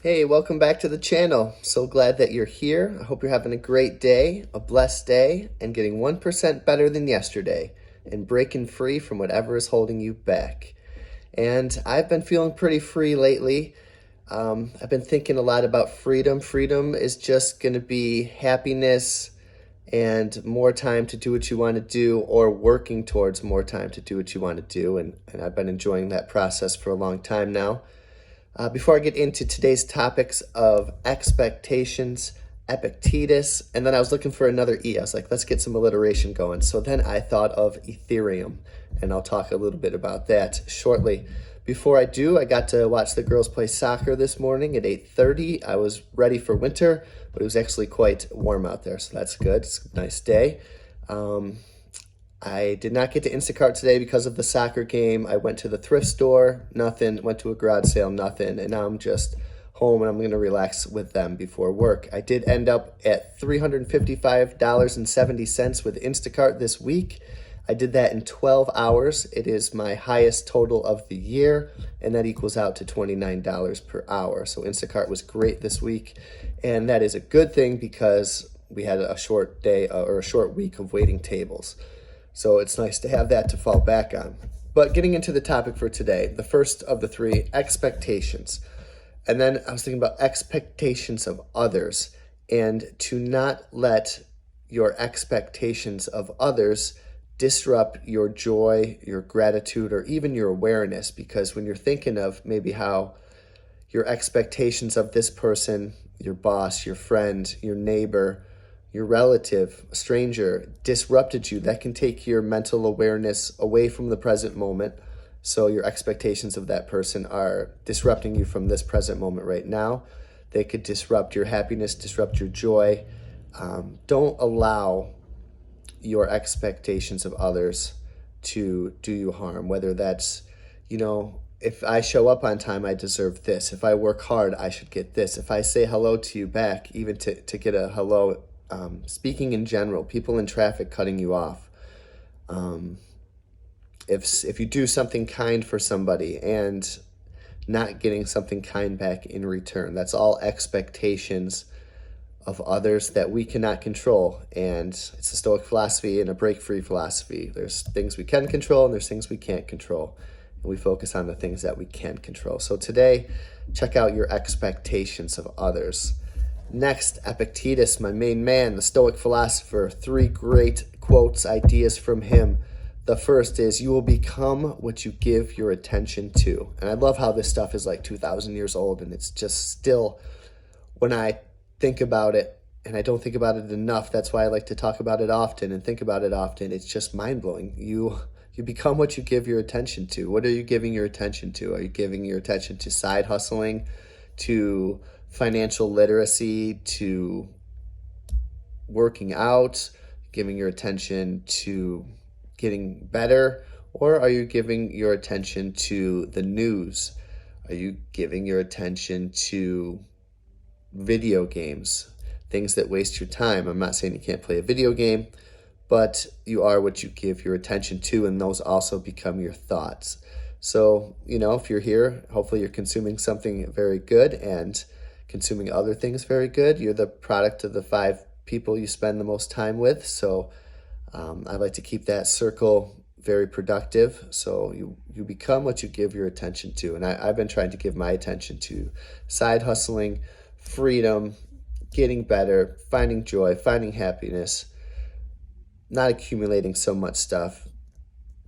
Hey, welcome back to the channel. So glad that you're here. I hope you're having a great day, a blessed day, and getting 1% better than yesterday and breaking free from whatever is holding you back. And I've been feeling pretty free lately. I've been thinking a lot about freedom. Freedom is just going to be happiness and more time to do what you want to do, or working towards more time to do what you want to do. And I've been enjoying that process for a long time now. Before I get into today's topics of expectations, Epictetus, and then I was looking for another E. I was like, let's get some alliteration going. So then I thought of Ethereum, and I'll talk a little bit about that shortly. Before I do, I got to watch the girls play soccer this morning at 8:30. I was ready for winter, but it was actually quite warm out there, so that's good. It's a nice day. I did not get to Instacart today because of the soccer game. I went to the thrift store, nothing. Went to a garage sale, nothing. And now I'm just home and I'm going to relax with them before work. I did end up at $355.70 with Instacart this week. I did that in 12 hours. It is my highest total of the year, and that equals out to $29 per hour. So Instacart was great this week, and that is a good thing because we had a short day or a short week of waiting tables. So it's nice to have that to fall back on. But getting into the topic for today, the first of the three, expectations. And then I was thinking about expectations of others, and to not let your expectations of others disrupt your joy, your gratitude, or even your awareness. Because when you're thinking of maybe how your expectations of this person, your boss, your friend, your neighbor, your relative, a stranger, disrupted you, that can take your mental awareness away from the present moment. So your expectations of that person are disrupting you from this present moment right now. They could disrupt your happiness, disrupt your joy. Don't allow your expectations of others to do you harm, whether that's, if I show up on time, I deserve this. If I work hard, I should get this. If I say hello to you back, even to get a hello, speaking in general, people in traffic cutting you off. If you do something kind for somebody and not getting something kind back in return, that's all expectations of others that we cannot control. And it's a Stoic philosophy and a break-free philosophy. There's things we can control and there's things we can't control. And we focus on the things that we can control. So today, check out your expectations of others. Next, Epictetus, my main man, the Stoic philosopher. 3 great quotes, ideas from him. The first is, you will become what you give your attention to. And I love how this stuff is like 2,000 years old, and it's just still, when I think about it, and I don't think about it enough, that's why I like to talk about it often and think about it often, it's just mind-blowing. You become what you give your attention to. What are you giving your attention to? Are you giving your attention to side hustling, to financial literacy, to working out, giving your attention to getting better? Or are you giving your attention to the news? Are you giving your attention to video games, things that waste your time? I'm not saying you can't play a video game, but you are what you give your attention to, and those also become your thoughts. So, if you're here, hopefully you're consuming something very good and consuming other things very good. You're the product of the 5 people you spend the most time with. So I like to keep that circle very productive. So you become what you give your attention to. And I've been trying to give my attention to side hustling, freedom, getting better, finding joy, finding happiness, not accumulating so much stuff,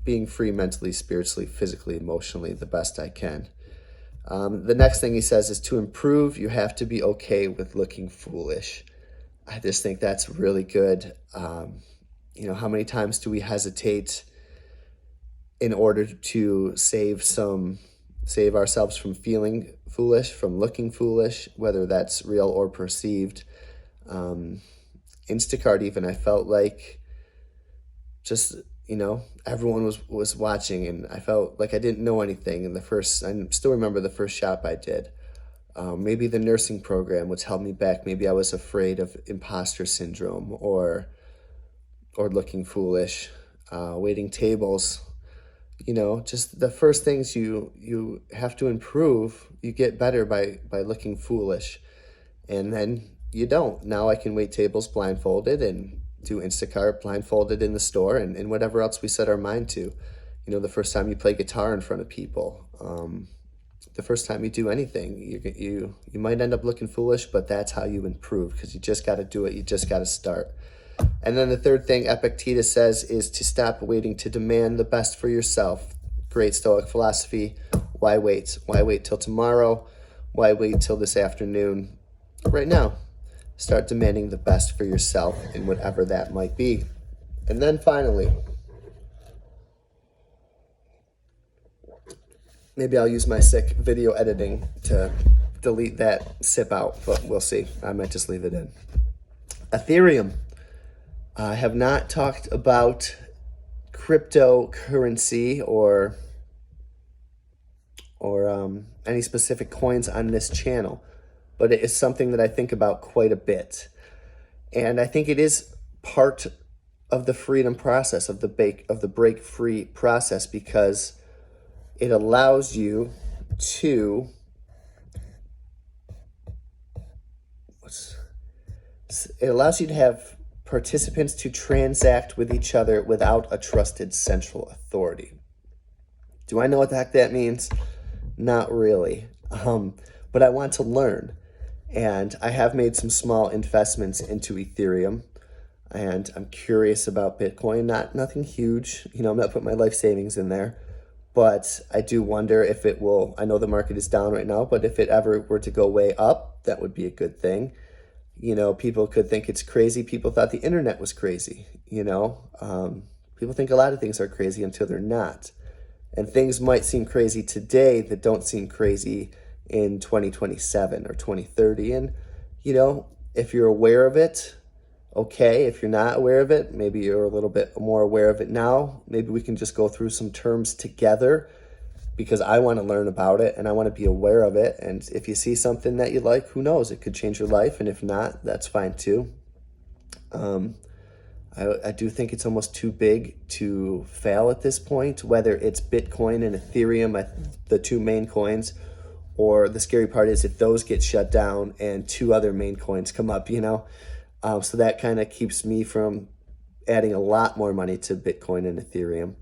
being free mentally, spiritually, physically, emotionally, the best I can. The next thing he says is, to improve, you have to be okay with looking foolish. I just think that's really good. How many times do we hesitate in order to save ourselves from feeling foolish, from looking foolish, whether that's real or perceived? Instacart even, I felt like just, everyone was watching, and I felt like I didn't know anything. I still remember the first shop I did. Maybe the nursing program, which held me back. Maybe I was afraid of imposter syndrome or looking foolish. Waiting tables, just the first things you have to improve, you get better by looking foolish. And then you don't. Now I can wait tables blindfolded and do Instacart blindfolded in the store, and whatever else we set our mind to. The first time you play guitar in front of people, the first time you do anything, you might end up looking foolish, but that's how you improve, because you just got to do it. You just got to start. And then the third thing Epictetus says is to stop waiting to demand the best for yourself. Great Stoic philosophy. Why wait? Why wait till tomorrow? Why wait till this afternoon? Right now, start demanding the best for yourself in whatever that might be. And then finally, maybe I'll use my sick video editing to delete that sip out, but we'll see. I might just leave it in. Ethereum. I have not talked about cryptocurrency or any specific coins on this channel, but it is something that I think about quite a bit. And I think it is part of the freedom process, of the break free process, because it allows you to have participants to transact with each other without a trusted central authority. Do I know what the heck that means? Not really. But I want to learn. And I have made some small investments into Ethereum. And I'm curious about Bitcoin. Nothing huge. I'm not putting my life savings in there. But I do wonder if it will. I know the market is down right now, but if it ever were to go way up, that would be a good thing. People could think it's crazy. People thought the internet was crazy. People think a lot of things are crazy until they're not. And things might seem crazy today that don't seem crazy in 2027 or 2030. And, if you're aware of it, okay. If you're not aware of it, maybe you're a little bit more aware of it now. Maybe we can just go through some terms together, because I want to learn about it and I want to be aware of it. And if you see something that you like, who knows, it could change your life. And if not, that's fine too. I do think it's almost too big to fail at this point, whether it's Bitcoin and Ethereum, the two main coins, or the scary part is if those get shut down and two other main coins come up, so that kind of keeps me from adding a lot more money to Bitcoin and Ethereum.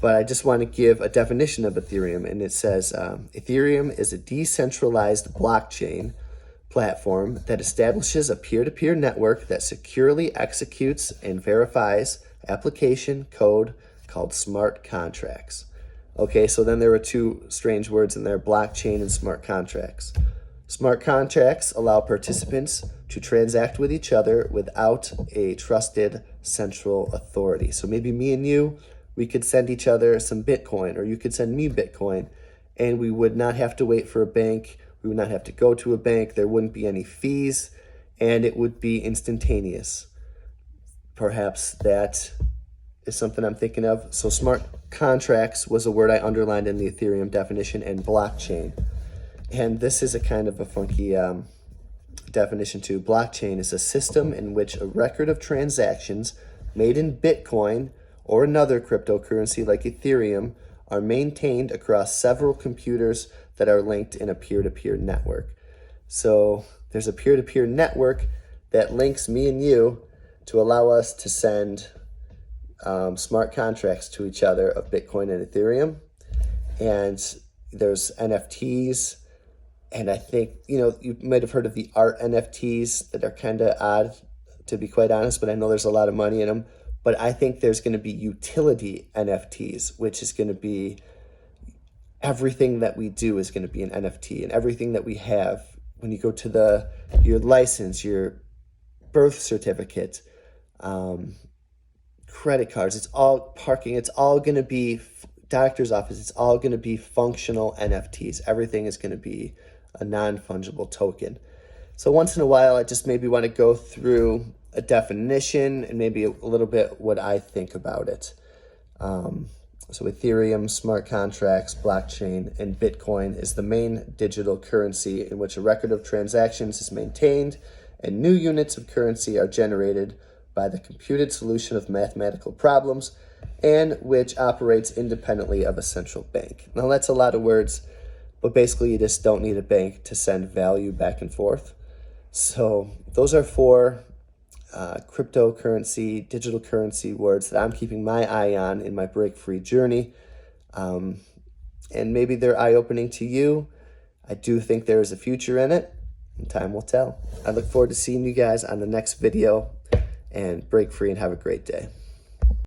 But I just want to give a definition of Ethereum, and it says Ethereum is a decentralized blockchain platform that establishes a peer-to-peer network that securely executes and verifies application code called smart contracts. Okay, so then there were two strange words in there, blockchain and smart contracts. Smart contracts allow participants to transact with each other without a trusted central authority. So maybe me and you, we could send each other some Bitcoin, or you could send me Bitcoin, and we would not have to wait for a bank. We would not have to go to a bank. There wouldn't be any fees, and it would be instantaneous. Perhaps that is something I'm thinking of. So smart contracts was a word I underlined in the Ethereum definition, and blockchain. And this is a kind of a funky definition too. Blockchain is a system in which a record of transactions made in Bitcoin or another cryptocurrency like Ethereum are maintained across several computers that are linked in a peer-to-peer network. So there's a peer-to-peer network that links me and you to allow us to send smart contracts to each other of Bitcoin and Ethereum. And there's NFTs. And I think, you might have heard of the art NFTs that are kind of odd, to be quite honest, but I know there's a lot of money in them. But I think there's going to be utility NFTs, which is going to be everything that we do is going to be an NFT, and everything that we have. When you go to your license, your birth certificate, credit cards, it's all parking, it's all going to be doctor's office, it's all going to be functional NFTs. Everything is going to be a non-fungible token. So once in a while, I just maybe want to go through a definition and maybe a little bit what I think about it. So Ethereum, smart contracts, blockchain, and Bitcoin is the main digital currency in which a record of transactions is maintained and new units of currency are generated by the computed solution of mathematical problems and which operates independently of a central bank. Now, that's a lot of words, but basically you just don't need a bank to send value back and forth. So those are four cryptocurrency, digital currency words that I'm keeping my eye on in my break-free journey. And maybe they're eye-opening to you. I do think there is a future in it, and time will tell. I look forward to seeing you guys on the next video, and break free and have a great day.